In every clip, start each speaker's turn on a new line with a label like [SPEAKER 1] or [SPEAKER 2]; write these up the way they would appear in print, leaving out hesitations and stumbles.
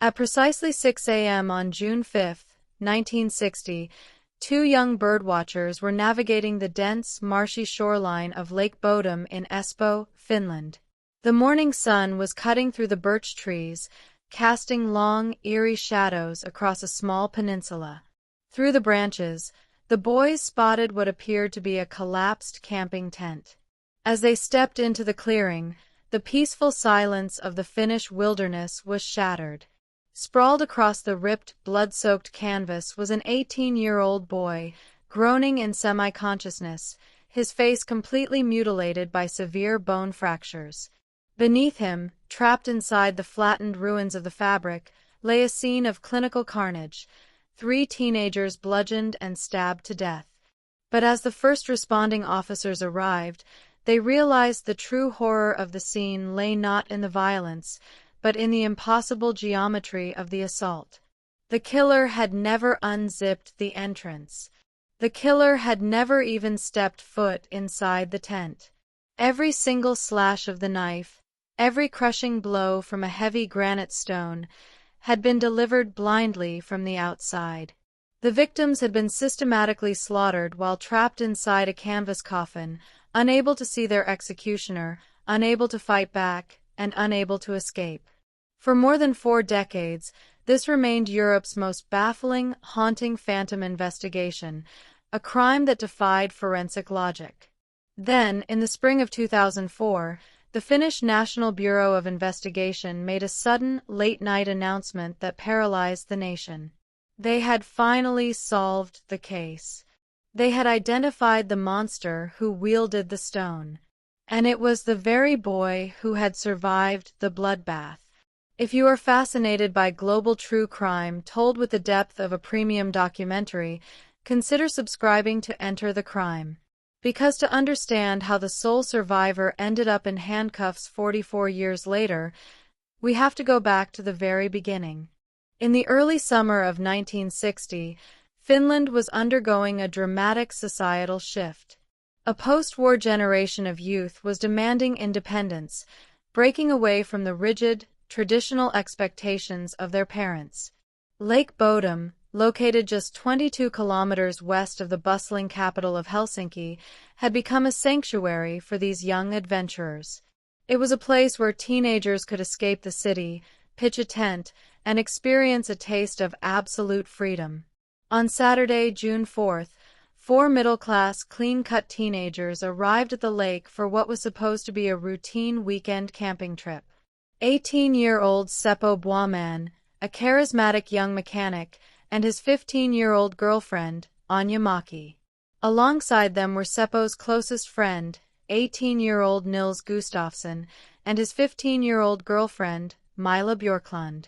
[SPEAKER 1] At precisely 6 a.m. on June 5, 1960, two young birdwatchers were navigating the dense, marshy shoreline of Lake Bodom in Espoo, Finland. The morning sun was cutting through the birch trees, casting long, eerie shadows across a small peninsula. Through the branches, the boys spotted what appeared to be a collapsed camping tent. As they stepped into the clearing, the peaceful silence of the Finnish wilderness was shattered. Sprawled across the ripped, blood-soaked canvas was an 18-year-old boy, groaning in semi-consciousness, his face completely mutilated by severe bone fractures. Beneath him, trapped inside the flattened ruins of the fabric, lay a scene of clinical carnage, 3 teenagers bludgeoned and stabbed to death. But as the first responding officers arrived, they realized the true horror of the scene lay not in the violence, but in the impossible geometry of the assault. The killer had never unzipped the entrance. The killer had never even stepped foot inside the tent. Every single slash of the knife, every crushing blow from a heavy granite stone, had been delivered blindly from the outside. The victims had been systematically slaughtered while trapped inside a canvas coffin, unable to see their executioner, unable to fight back, and unable to escape. For more than 4 decades, this remained Europe's most baffling, haunting phantom investigation, a crime that defied forensic logic. Then, in the spring of 2004, the Finnish National Bureau of Investigation made a sudden, late-night announcement that paralyzed the nation. They had finally solved the case. They had identified the monster who wielded the stone. And it was the very boy who had survived the bloodbath. If you are fascinated by global true crime told with the depth of a premium documentary, consider subscribing to EnterTheCrime. Because to understand how the sole survivor ended up in handcuffs 44 years later, we have to go back to the very beginning. In the early summer of 1960, Finland was undergoing a dramatic societal shift. A post-war generation of youth was demanding independence, breaking away from the rigid, traditional expectations of their parents. Lake Bodom, located just 22 kilometers west of the bustling capital of Helsinki, had become a sanctuary for these young adventurers. It was a place where teenagers could escape the city, pitch a tent, and experience a taste of absolute freedom. On Saturday, June 4th, 4 middle-class, clean-cut teenagers arrived at the lake for what was supposed to be a routine weekend camping trip. 18-year-old Seppo Boisman, a charismatic young mechanic, and his 15-year-old girlfriend, Anja Maki. Alongside them were Seppo's closest friend, 18-year-old Nils Gustafsson, and his 15-year-old girlfriend, Mila Björklund.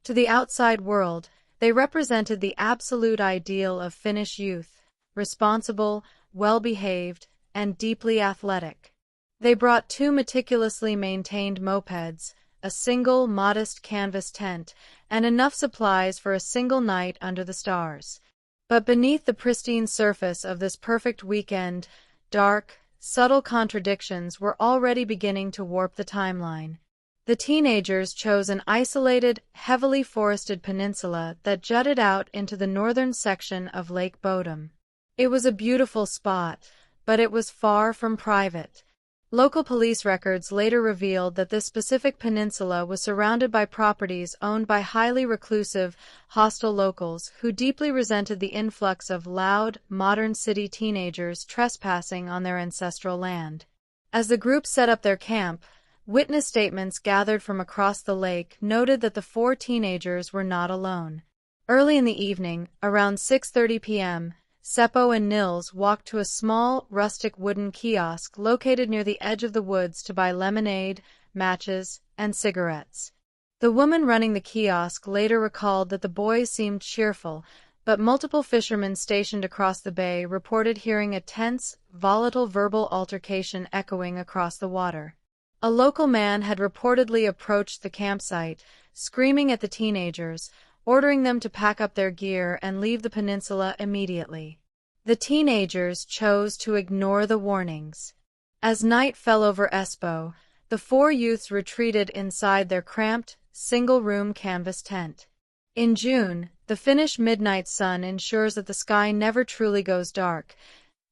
[SPEAKER 1] To the outside world, they represented the absolute ideal of Finnish youth, responsible, well-behaved, and deeply athletic. They brought 2 meticulously maintained mopeds, a single, modest canvas tent, and enough supplies for a single night under the stars. But beneath the pristine surface of this perfect weekend, dark, subtle contradictions were already beginning to warp the timeline. The teenagers chose an isolated, heavily forested peninsula that jutted out into the northern section of Lake Bodom. It was a beautiful spot, but it was far from private. Local police records later revealed that this specific peninsula was surrounded by properties owned by highly reclusive, hostile locals who deeply resented the influx of loud, modern city teenagers trespassing on their ancestral land. As the group set up their camp, witness statements gathered from across the lake noted that the 4 teenagers were not alone. Early in the evening, around 6:30 p.m., Seppo and Nils walked to a small, rustic wooden kiosk located near the edge of the woods to buy lemonade, matches, and cigarettes. The woman running the kiosk later recalled that the boys seemed cheerful, but multiple fishermen stationed across the bay reported hearing a tense, volatile verbal altercation echoing across the water. A local man had reportedly approached the campsite, screaming at the teenagers, ordering them to pack up their gear and leave the peninsula immediately. The teenagers chose to ignore the warnings. As night fell over Espoo, the 4 youths retreated inside their cramped, single-room canvas tent. In June, the Finnish midnight sun ensures that the sky never truly goes dark.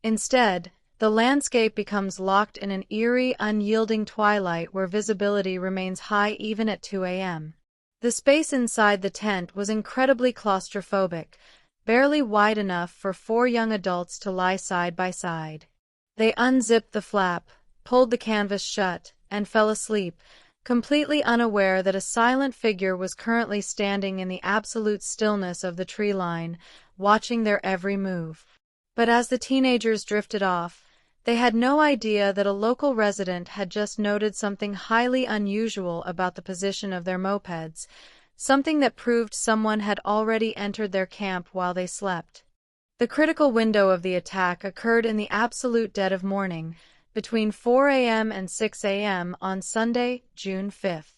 [SPEAKER 1] Instead, the landscape becomes locked in an eerie, unyielding twilight where visibility remains high even at 2 a.m. The space inside the tent was incredibly claustrophobic, barely wide enough for 4 young adults to lie side by side. They unzipped the flap, pulled the canvas shut, and fell asleep, completely unaware that a silent figure was currently standing in the absolute stillness of the tree line, watching their every move. But as the teenagers drifted off, they had no idea that a local resident had just noted something highly unusual about the position of their mopeds, something that proved someone had already entered their camp while they slept. The critical window of the attack occurred in the absolute dead of morning, between 4 a.m. and 6 a.m. on Sunday, June 5th.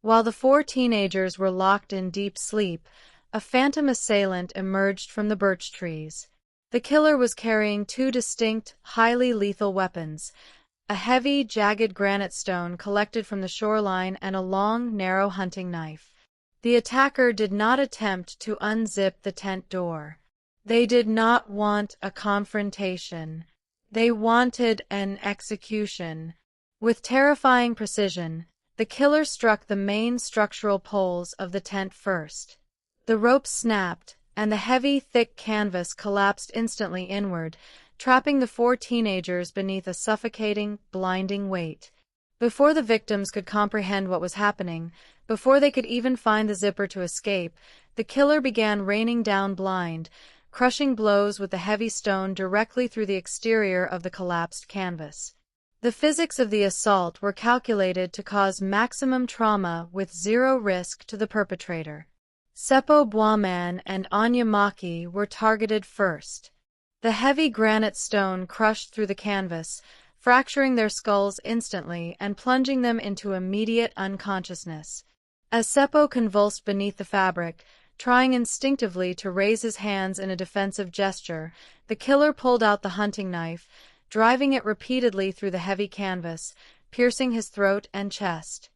[SPEAKER 1] While the 4 teenagers were locked in deep sleep, a phantom assailant emerged from the birch trees. The killer was carrying 2 distinct, highly lethal weapons, a heavy, jagged granite stone collected from the shoreline and a long, narrow hunting knife. The attacker did not attempt to unzip the tent door. They did not want a confrontation. They wanted an execution. With terrifying precision, the killer struck the main structural poles of the tent first. The ropes snapped, and the heavy, thick canvas collapsed instantly inward, trapping the 4 teenagers beneath a suffocating, blinding weight. Before the victims could comprehend what was happening, before they could even find the zipper to escape, the killer began raining down blind, crushing blows with the heavy stone directly through the exterior of the collapsed canvas. The physics of the assault were calculated to cause maximum trauma with 0 risk to the perpetrator. Seppo Boisman and Anja Maki were targeted first. The heavy granite stone crushed through the canvas, fracturing their skulls instantly and plunging them into immediate unconsciousness. As Seppo convulsed beneath the fabric, trying instinctively to raise his hands in a defensive gesture, the killer pulled out the hunting knife, driving it repeatedly through the heavy canvas, piercing his throat and chest.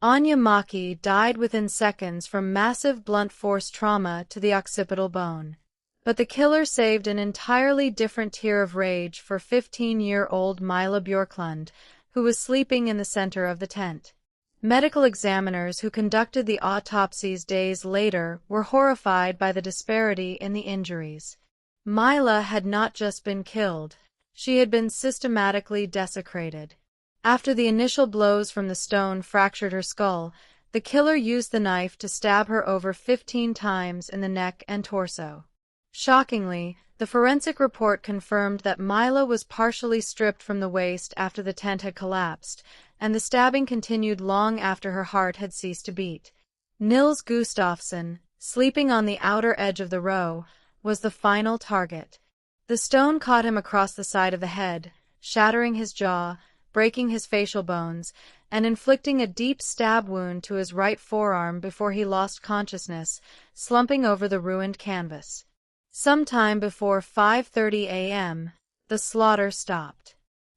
[SPEAKER 1] Anja Maki died within seconds from massive blunt force trauma to the occipital bone. But the killer saved an entirely different tier of rage for 15-year-old Mila Björklund, who was sleeping in the center of the tent. Medical examiners who conducted the autopsies days later were horrified by the disparity in the injuries. Mila had not just been killed, she had been systematically desecrated. After the initial blows from the stone fractured her skull, the killer used the knife to stab her over 15 times in the neck and torso. Shockingly, the forensic report confirmed that Mila was partially stripped from the waist after the tent had collapsed, and the stabbing continued long after her heart had ceased to beat. Nils Gustafsson, sleeping on the outer edge of the row, was the final target. The stone caught him across the side of the head, shattering his jaw, breaking his facial bones, and inflicting a deep stab wound to his right forearm before he lost consciousness, slumping over the ruined canvas. Sometime before 5:30 a.m., the slaughter stopped.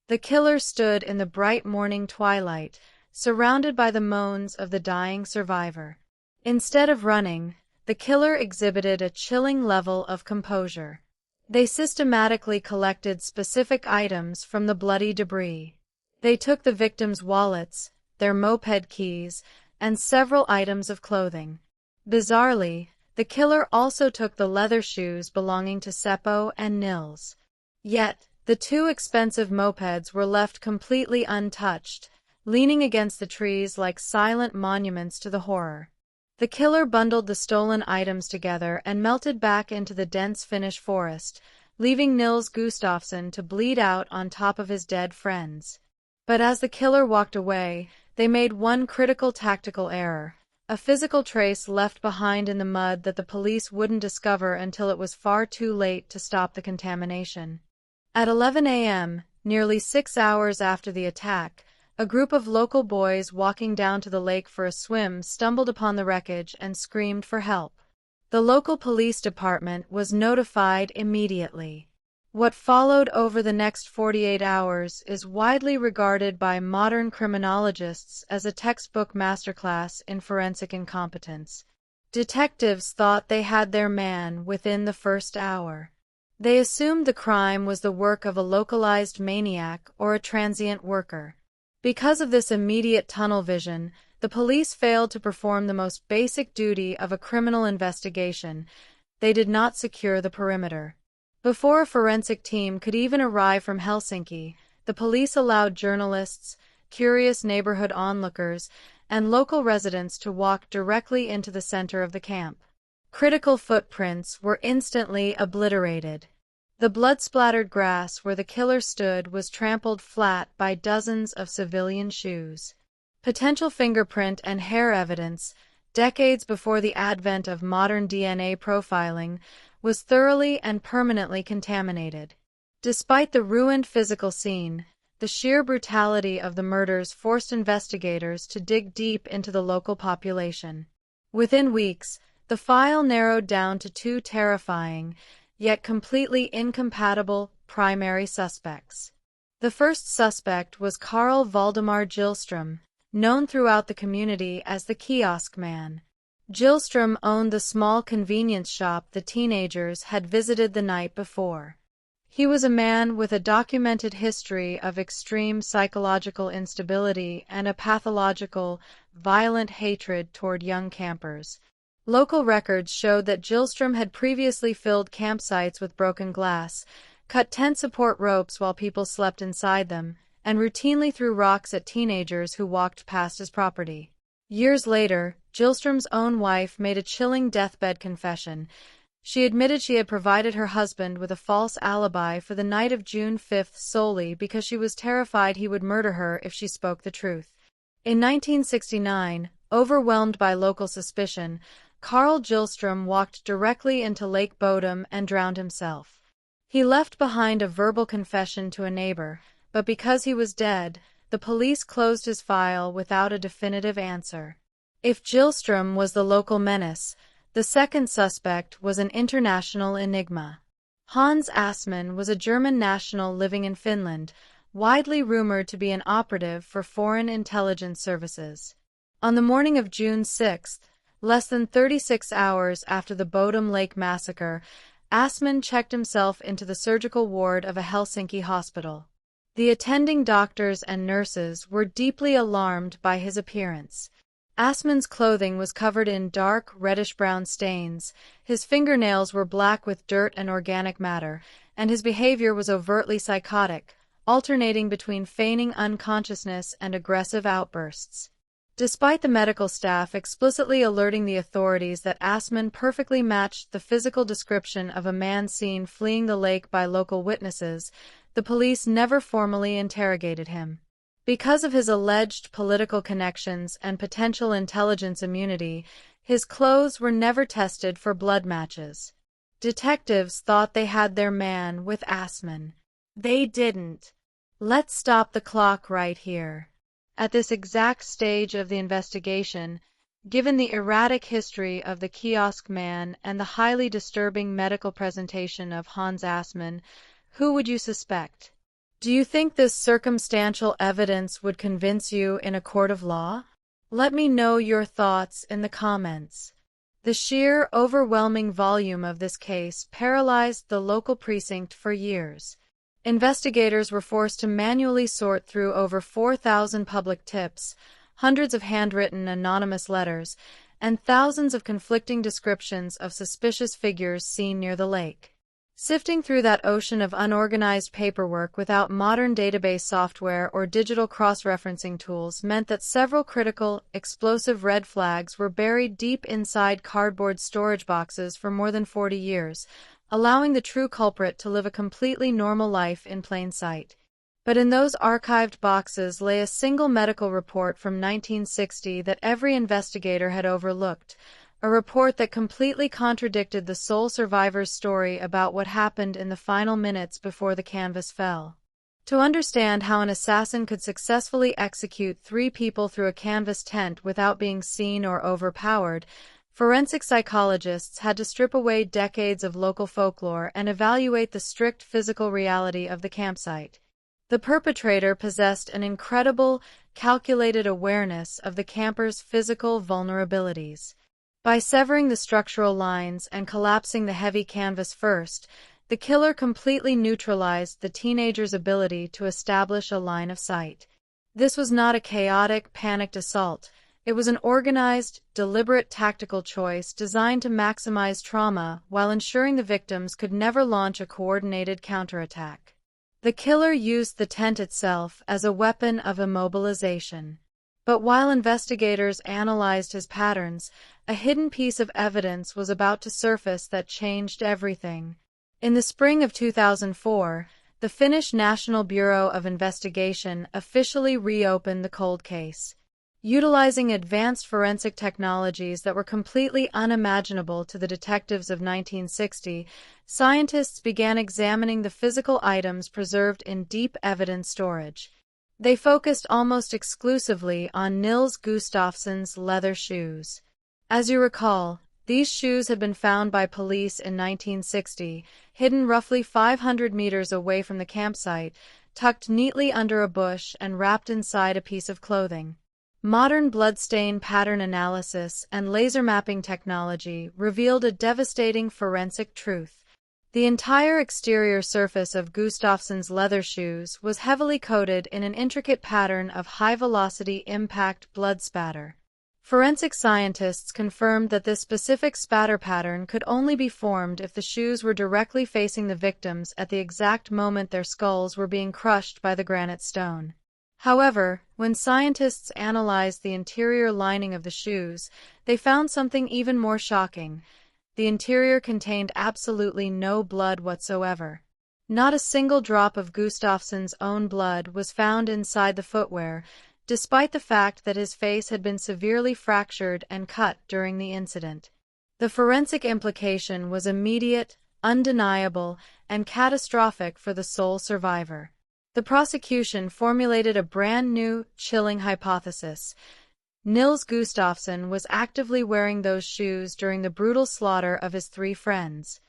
[SPEAKER 1] The killer stood in the bright morning twilight, surrounded by the moans of the dying survivor. Instead of running, the killer exhibited a chilling level of composure. They systematically collected specific items from the bloody debris. They took the victims' wallets, their moped keys, and several items of clothing. Bizarrely, the killer also took the leather shoes belonging to Seppo and Nils. Yet, the 2 expensive mopeds were left completely untouched, leaning against the trees like silent monuments to the horror. The killer bundled the stolen items together and melted back into the dense Finnish forest, leaving Nils Gustafsson to bleed out on top of his dead friends. But as the killer walked away, they made one critical tactical error. A physical trace left behind in the mud that the police wouldn't discover until it was far too late to stop the contamination. At 11 a.m., nearly 6 hours after the attack, a group of local boys walking down to the lake for a swim stumbled upon the wreckage and screamed for help. The local police department was notified immediately. What followed over the next 48 hours is widely regarded by modern criminologists as a textbook masterclass in forensic incompetence. Detectives thought they had their man within the first hour. They assumed the crime was the work of a localized maniac or a transient worker. Because of this immediate tunnel vision, the police failed to perform the most basic duty of a criminal investigation. They did not secure the perimeter. Before a forensic team could even arrive from Helsinki, the police allowed journalists, curious neighborhood onlookers, and local residents to walk directly into the center of the camp. Critical footprints were instantly obliterated. The blood-splattered grass where the killer stood was trampled flat by dozens of civilian shoes. Potential fingerprint and hair evidence, decades before the advent of modern DNA profiling, was thoroughly and permanently contaminated. Despite the ruined physical scene, the sheer brutality of the murders forced investigators to dig deep into the local population. Within weeks, the file narrowed down to two terrifying, yet completely incompatible, primary suspects. The first suspect was Karl Gyllström, known throughout the community as the Kiosk Man. Gyllström owned the small convenience shop the teenagers had visited the night before. He was a man with a documented history of extreme psychological instability and a pathological, violent hatred toward young campers. Local records showed that Gyllström had previously filled campsites with broken glass, cut tent support ropes while people slept inside them, and routinely threw rocks at teenagers who walked past his property. Years later, Gyllström's own wife made a chilling deathbed confession. She admitted she had provided her husband with a false alibi for the night of June 5 solely because she was terrified he would murder her if she spoke the truth. In 1969, overwhelmed by local suspicion, Karl Gyllström walked directly into Lake Bodom and drowned himself. He left behind a verbal confession to a neighbor, but because he was dead, the police closed his file without a definitive answer. If Gyllström was the local menace, the second suspect was an international enigma. Hans Assmann was a German national living in Finland, widely rumored to be an operative for foreign intelligence services. On the morning of June 6, less than 36 hours after the Bodom Lake massacre, Assmann checked himself into the surgical ward of a Helsinki hospital. The attending doctors and nurses were deeply alarmed by his appearance. Assmann's clothing was covered in dark, reddish-brown stains, his fingernails were black with dirt and organic matter, and his behavior was overtly psychotic, alternating between feigning unconsciousness and aggressive outbursts. Despite the medical staff explicitly alerting the authorities that Assmann perfectly matched the physical description of a man seen fleeing the lake by local witnesses, the police never formally interrogated him. Because of his alleged political connections and potential intelligence immunity, his clothes were never tested for blood matches. Detectives thought they had their man with Assmann. They didn't. Let's stop the clock right here. At this exact stage of the investigation, given the erratic history of the Kiosk Man and the highly disturbing medical presentation of Hans Assmann, who would you suspect? Do you think this circumstantial evidence would convince you in a court of law? Let me know your thoughts in the comments. The sheer, overwhelming volume of this case paralyzed the local precinct for years. Investigators were forced to manually sort through over 4,000 public tips, hundreds of handwritten anonymous letters, and thousands of conflicting descriptions of suspicious figures seen near the lake. Sifting through that ocean of unorganized paperwork without modern database software or digital cross-referencing tools meant that several critical, explosive red flags were buried deep inside cardboard storage boxes for more than 40 years, allowing the true culprit to live a completely normal life in plain sight. But in those archived boxes lay a single medical report from 1960 that every investigator had overlooked, a report that completely contradicted the sole survivor's story about what happened in the final minutes before the canvas fell. To understand how an assassin could successfully execute 3 people through a canvas tent without being seen or overpowered, Forensic psychologists had to strip away decades of local folklore and evaluate the strict physical reality of the campsite. The perpetrator possessed an incredible, calculated awareness of the camper's physical vulnerabilities. By severing the structural lines and collapsing the heavy canvas first, the killer completely neutralized the teenager's ability to establish a line of sight. This was not a chaotic, panicked assault. It was an organized, deliberate tactical choice designed to maximize trauma while ensuring the victims could never launch a coordinated counterattack. The killer used the tent itself as a weapon of immobilization. But while investigators analyzed his patterns, a hidden piece of evidence was about to surface that changed everything. In the spring of 2004, the Finnish National Bureau of Investigation officially reopened the cold case. Utilizing advanced forensic technologies that were completely unimaginable to the detectives of 1960, scientists began examining the physical items preserved in deep evidence storage. They focused almost exclusively on Nils Gustafsson's leather shoes. As you recall, these shoes had been found by police in 1960, hidden roughly 500 meters away from the campsite, tucked neatly under a bush and wrapped inside a piece of clothing. Modern bloodstain pattern analysis and laser mapping technology revealed a devastating forensic truth. The entire exterior surface of Gustafsson's leather shoes was heavily coated in an intricate pattern of high-velocity impact blood spatter. Forensic scientists confirmed that this specific spatter pattern could only be formed if the shoes were directly facing the victims at the exact moment their skulls were being crushed by the granite stone. However, when scientists analyzed the interior lining of the shoes, they found something even more shocking. The interior contained absolutely no blood whatsoever. Not a single drop of Gustafsson's own blood was found inside the footwear, despite the fact that his face had been severely fractured and cut during the incident. The forensic implication was immediate, undeniable, and catastrophic for the sole survivor. The prosecution formulated a brand new, chilling hypothesis. Nils Gustafsson was actively wearing those shoes during the brutal slaughter of his 3 friends.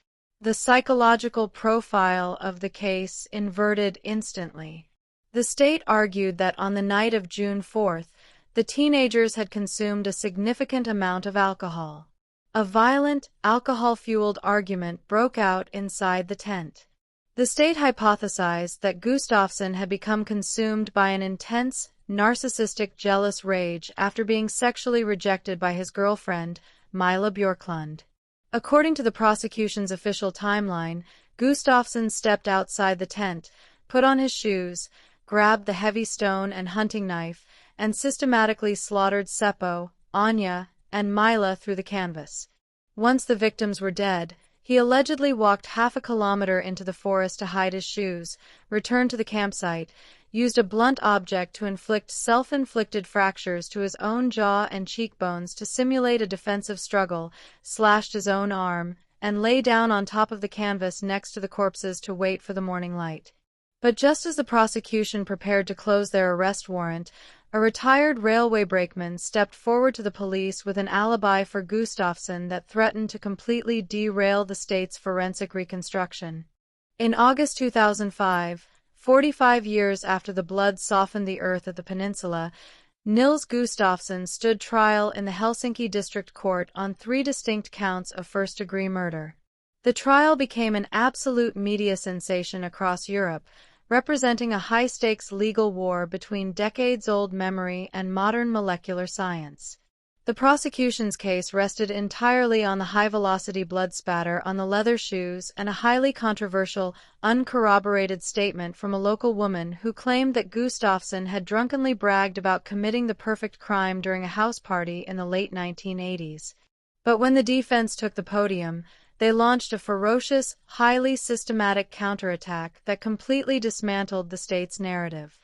[SPEAKER 1] The psychological profile of the case inverted instantly. The state argued that on the night of June 4th, the teenagers had consumed a significant amount of alcohol. A violent, alcohol-fueled argument broke out inside the tent. The state hypothesized that Gustafsson had become consumed by an intense, narcissistic jealous rage after being sexually rejected by his girlfriend, Mila Björklund. According to the prosecution's official timeline, Gustafsson stepped outside the tent, put on his shoes, grabbed the heavy stone and hunting knife, and systematically slaughtered Seppo, Anya, and Mila through the canvas. Once the victims were dead, he allegedly walked half a kilometer into the forest to hide his shoes, returned to the campsite, used a blunt object to inflict self-inflicted fractures to his own jaw and cheekbones to simulate a defensive struggle, slashed his own arm, and lay down on top of the canvas next to the corpses to wait for the morning light. But just as the prosecution prepared to close their arrest warrant, a retired railway brakeman stepped forward to the police with an alibi for Gustafsson that threatened to completely derail the state's forensic reconstruction. In August 2005, 45 years after the blood softened the earth at the peninsula, Nils Gustafsson stood trial in the Helsinki District Court on 3 distinct counts of first-degree murder. The trial became an absolute media sensation across Europe, representing a high-stakes legal war between decades-old memory and modern molecular science. The prosecution's case rested entirely on the high-velocity blood spatter on the leather shoes and a highly controversial, uncorroborated statement from a local woman who claimed that Gustafsson had drunkenly bragged about committing the perfect crime during a house party in the late 1980s. But when the defense took the podium, they launched a ferocious, highly systematic counterattack that completely dismantled the state's narrative.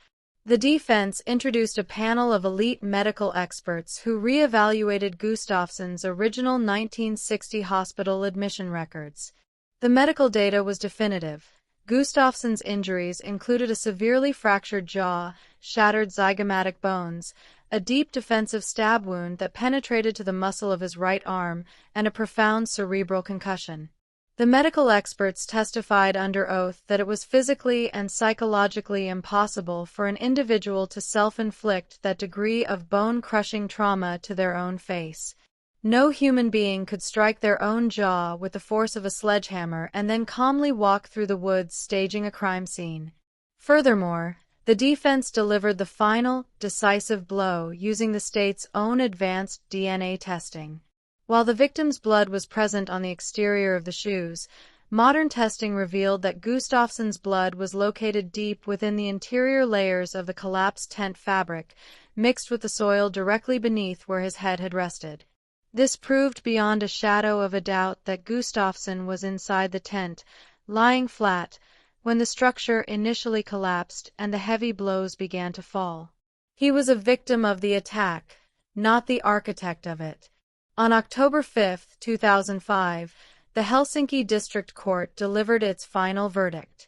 [SPEAKER 1] The defense introduced a panel of elite medical experts who re-evaluated Gustafsson's original 1960 hospital admission records. The medical data was definitive. Gustafsson's injuries included a severely fractured jaw, shattered zygomatic bones, a deep defensive stab wound that penetrated to the muscle of his right arm, and a profound cerebral concussion. The medical experts testified under oath that it was physically and psychologically impossible for an individual to self-inflict that degree of bone-crushing trauma to their own face. No human being could strike their own jaw with the force of a sledgehammer and then calmly walk through the woods staging a crime scene. Furthermore, the defense delivered the final, decisive blow using the state's own advanced DNA testing. While the victim's blood was present on the exterior of the shoes, modern testing revealed that Gustafsson's blood was located deep within the interior layers of the collapsed tent fabric, mixed with the soil directly beneath where his head had rested. This proved beyond a shadow of a doubt that Gustafsson was inside the tent, lying flat, when the structure initially collapsed and the heavy blows began to fall. He was a victim of the attack, not the architect of it. On October 5, 2005, the Helsinki District Court delivered its final verdict.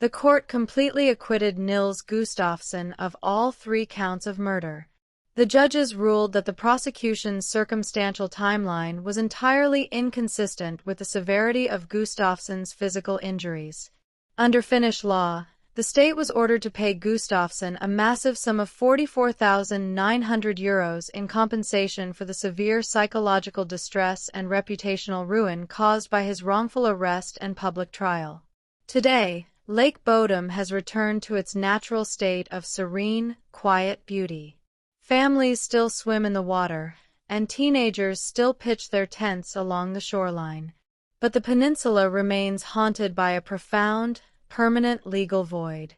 [SPEAKER 1] The court completely acquitted Nils Gustafsson of all 3 counts of murder. The judges ruled that the prosecution's circumstantial timeline was entirely inconsistent with the severity of Gustafsson's physical injuries. Under Finnish law, the state was ordered to pay Gustafsson a massive sum of €44,900 in compensation for the severe psychological distress and reputational ruin caused by his wrongful arrest and public trial. Today, Lake Bodom has returned to its natural state of serene, quiet beauty. Families still swim in the water, and teenagers still pitch their tents along the shoreline. But the peninsula remains haunted by a profound, permanent legal void.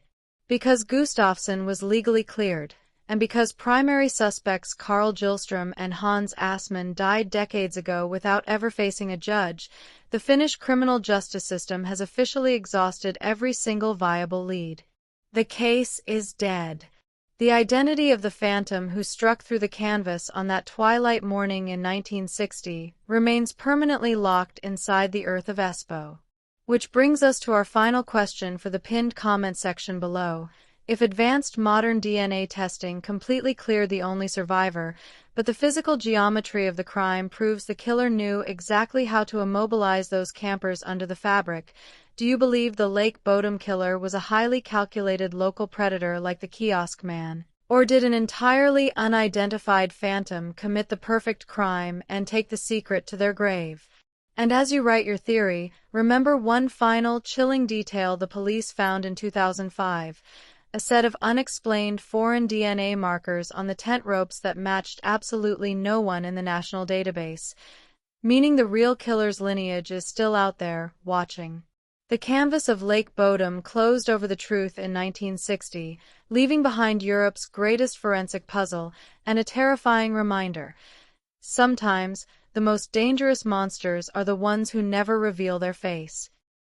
[SPEAKER 1] Because Gustafsson was legally cleared, and because primary suspects Karl Gyllström and Hans Assmann died decades ago without ever facing a judge, the Finnish criminal justice system has officially exhausted every single viable lead. The case is dead. The identity of the phantom who struck through the canvas on that twilight morning in 1960 remains permanently locked inside the earth of Espoo. Which brings us to our final question for the pinned comment section below. If advanced modern DNA testing completely cleared the only survivor, but the physical geometry of the crime proves the killer knew exactly how to immobilize those campers under the fabric, do you believe the Lake Bodom killer was a highly calculated local predator like the kiosk man? Or did an entirely unidentified phantom commit the perfect crime and take the secret to their grave? And as you write your theory, remember one final, chilling detail the police found in 2005, a set of unexplained foreign DNA markers on the tent ropes that matched absolutely no one in the national database, meaning the real killer's lineage is still out there, watching. The canvas of Lake Bodom closed over the truth in 1960, leaving behind Europe's greatest forensic puzzle and a terrifying reminder. Sometimes, the most dangerous monsters are the ones who never reveal their face.